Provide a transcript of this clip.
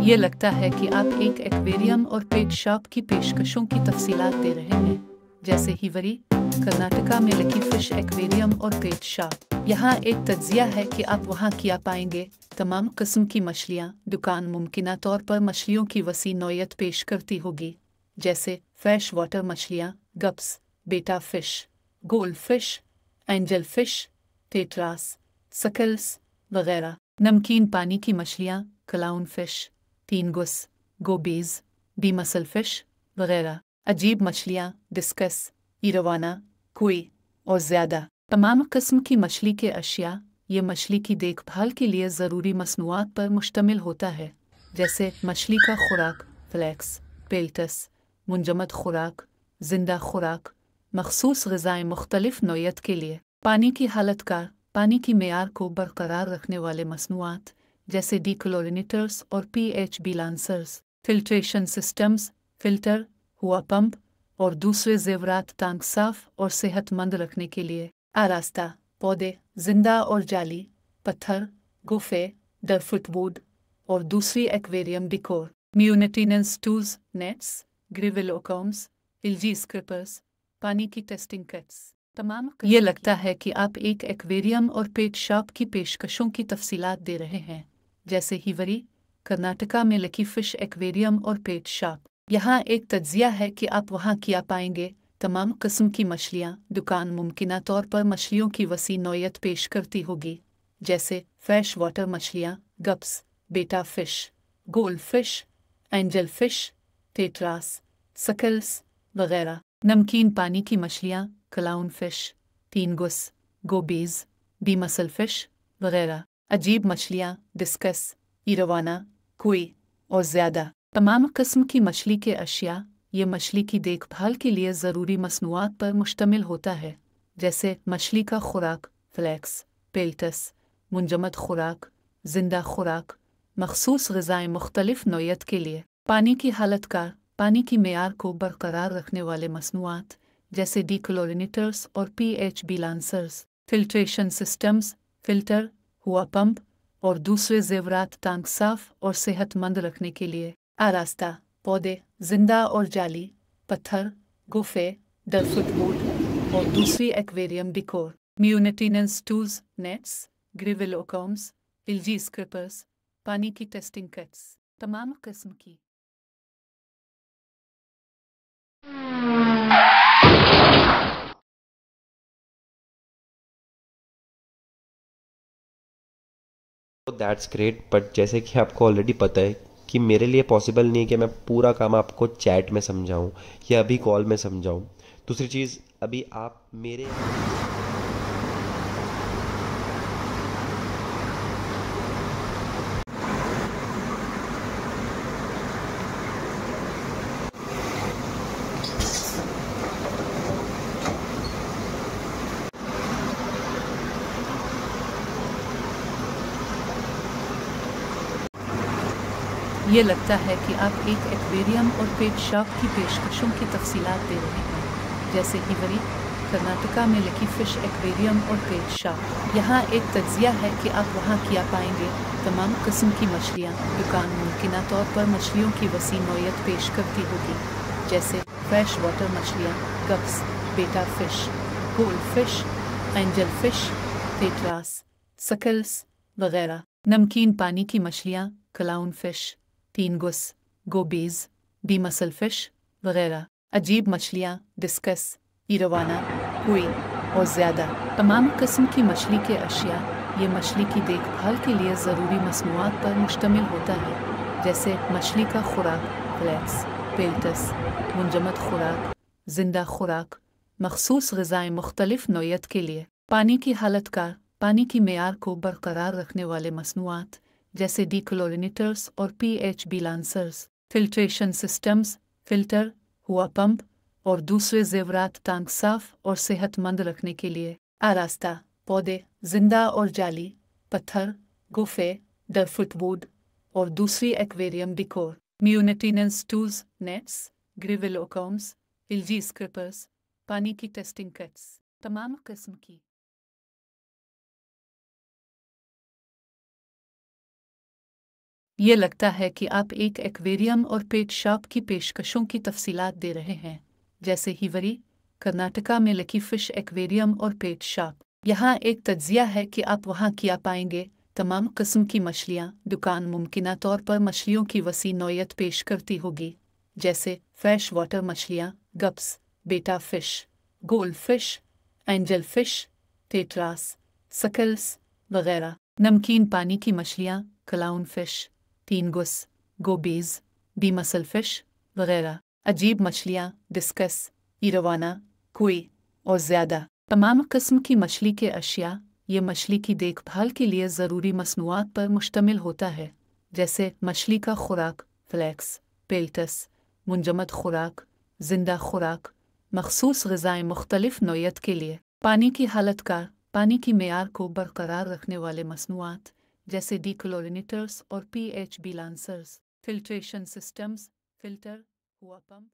ये लगता है कि आप एक एक्वेरियम और पेट शॉप की पेशकशों की तफसीलात दे रहे हैं, जैसे हिवरी, कर्नाटका में लकी फिश एक्वेरियम और पेट शॉप। यहाँ एक तज्जिया है कि आप वहाँ क्या पाएंगे। तमाम किस्म की मछलियाँ। दुकान मुमकिना तौर पर मछलियों की वसी नौयत पेश करती होगी, जैसे फ्रेश वाटर मछलियाँ, guppies, betta fish, goldfish, angelfish, tetras, सकल्स वगैरह। नमकीन पानी की मछलियाँ, क्लाउन फिश, टीनगुस, गोबीज, डी मसल फिश वगैरह। अजीब मछलियाँ, डिस्कस, इरवाना, कोई और ज़्यादा। तमाम किस्म की मछली के अशिया। ये मछली की देखभाल के लिए ज़रूरी मसनूआत पर मुश्तमिल होता है, जैसे मछली का खुराक, फ्लैक्स, पेल्टस, मुंजमद खुराक, जिंदा खुराक, मखसूस ग़िज़ाएँ मुख्तलिफ नौयत के लिए। पानी की हालत का, पानी की मेयार को बरकरार रखने वाले मसनूआत, जैसे डीक्लोरिनेटर्स और pH balancers, filtration systems, filter, हुआ पंप और दूसरे ज़ेवरात टैंक साफ़ और सेहतमंद रखने के लिए। आरास्ता, पौधे, जिंदा और जाली, पत्थर, गुफे, डरफुटवुड और दूसरी aquarium decor. Maintenance tools, nets, ग्रिविलोकॉम्स, एलजी स्क्रिपर्स, पानी की टेस्टिंग किट्स। तमाम ये लगता है कि आप एक एक्वेरियम और पेट शॉप की पेशकशों की तफसीलात दे रहे हैं, जैसे हिवरी, कर्नाटका में लकी फिश एक्वेरियम और पेट शॉप। यहाँ एक तज्जिया है कि आप वहाँ क्या पाएंगे। तमाम किस्म की मछलियाँ। दुकान मुमकिना तौर पर मछलियों की वसी नौयत पेश करती होगी, जैसे फ्रेश वाटर मछलियाँ, guppies, betta fish, goldfish, angelfish, tetras, सकल्स वगैरह। नमकीन पानी की मछलियाँ, क्लाउन फिश, टीनगुस, गोबीज, डी मसल फिश वगैरह। अजीब मछलियाँ, डिस्कस, इरवाना, कोई और ज़्यादा। तमाम किस्म की मछली के अशिया। ये मछली की देखभाल के लिए ज़रूरी मसनूआत पर मुश्तमिल होता है, जैसे मछली का खुराक, फ्लैक्स, पेल्टस, मुंजमद खुराक, जिंदा खुराक, मखसूस ग़िज़ाएँ मुख्तलिफ नौयत के लिए। पानी की हालत का, पानी की मेयार को बरकरार रखने वाले मसनूआत, जैसे डीक्लोरिनेटर्स और pH balancers, filtration systems, filter, हुआ पंप और दूसरे ज़ेवरात टैंक साफ़ और सेहतमंद रखने के लिए। आरास्ता, पौधे, जिंदा और जाली, पत्थर, गुफे, डरफुटवुड और दूसरी aquarium decor. Maintenance tools, nets, ग्रिविलोकॉम्स, एलजी स्क्रिपर्स, पानी की टेस्टिंग किट्स। तमाम किस्म की। दैट्स ग्रेट, बट जैसे कि आपको ऑलरेडी पता है कि मेरे लिए पॉसिबल नहीं है कि मैं पूरा काम आपको चैट में समझाऊं या अभी कॉल में समझाऊं। दूसरी चीज़, अभी आप मेरे ये लगता है कि आप एक एक्वेरियम और पेट शॉप की पेशकशों की तफसीलात दे रहे हैं, जैसे हिवरी, कर्नाटका में लकी फिश एक्वेरियम और पेट शॉप। यहाँ एक तज्जिया है कि आप वहाँ क्या पाएंगे। तमाम किस्म की मछलियाँ। दुकान मुमकिना तौर पर मछलियों की वसी नौयत पेश करती होगी, जैसे फ्रेश वाटर मछलियाँ, guppies, betta fish, goldfish, angelfish, tetras, सकल्स वगैरह। नमकीन पानी की मछलियाँ, क्लाउन फिश, टीनगुस, गोबीज, डी मसल फिश वगैरह। अजीब मछलियाँ, डिस्कस, इरवाना, कोई और ज़्यादा। तमाम किस्म की मछली के अशिया। ये मछली की देखभाल के लिए ज़रूरी मसनूआत पर मुश्तमिल होता है, जैसे मछली का खुराक, फ्लैक्स, पेल्टस, मुंजमद खुराक, जिंदा खुराक, मखसूस ग़िज़ाएँ मुख्तलिफ नौयत के लिए। पानी की हालत का, पानी की मेयार को बरकरार रखने वाले मसनूआत, जैसे डीक्लोरिनेटर्स और pH balancers, filtration systems, filter, हुआ पंप और दूसरे ज़ेवरात टैंक साफ़ और सेहतमंद रखने के लिए। आरास्ता, पौधे, जिंदा और जाली, पत्थर, गुफे, डरफुटवुड और दूसरी aquarium decor. Maintenance tools, nets, ग्रिविलोकॉम्स, एलजी स्क्रिपर्स, पानी की टेस्टिंग किट्स। तमाम किस्म की। ये लगता है कि आप एक एक्वेरियम और पेट शॉप की पेशकशों की तफसीलात दे रहे हैं, जैसे हिवरी, कर्नाटका में लकी फिश एक्वेरियम और पेट शॉप। यहाँ एक तज्जिया है कि आप वहाँ क्या पाएंगे। तमाम किस्म की मछलियाँ। दुकान मुमकिना तौर पर मछलियों की वसी नौयत पेश करती होगी, जैसे फ्रेश वाटर मछलियाँ, guppies, betta fish, goldfish, angelfish, tetras, सकल्स वगैरह। नमकीन पानी की मछलियाँ, क्लाउन फिश, टीनगुस, गोबीज, डी मसल फिश वगैरह। अजीब मछलियाँ, डिस्कस, इरवाना, कोई और ज़्यादा। तमाम किस्म की मछली के अशिया। ये मछली की देखभाल के लिए ज़रूरी मसनूआत पर मुश्तमिल होता है, जैसे मछली का खुराक, फ्लैक्स, पेल्टस, मुंजमद खुराक, जिंदा खुराक, मखसूस ग़िज़ाएँ मुख्तलिफ नौयत के लिए। पानी की हालत का, पानी की मेयार को बरकरार रखने वाले मसनूआत, जैसे डीक्लोरिनेटर्स और pH balancers, filtration systems, filter, हुआ पंप।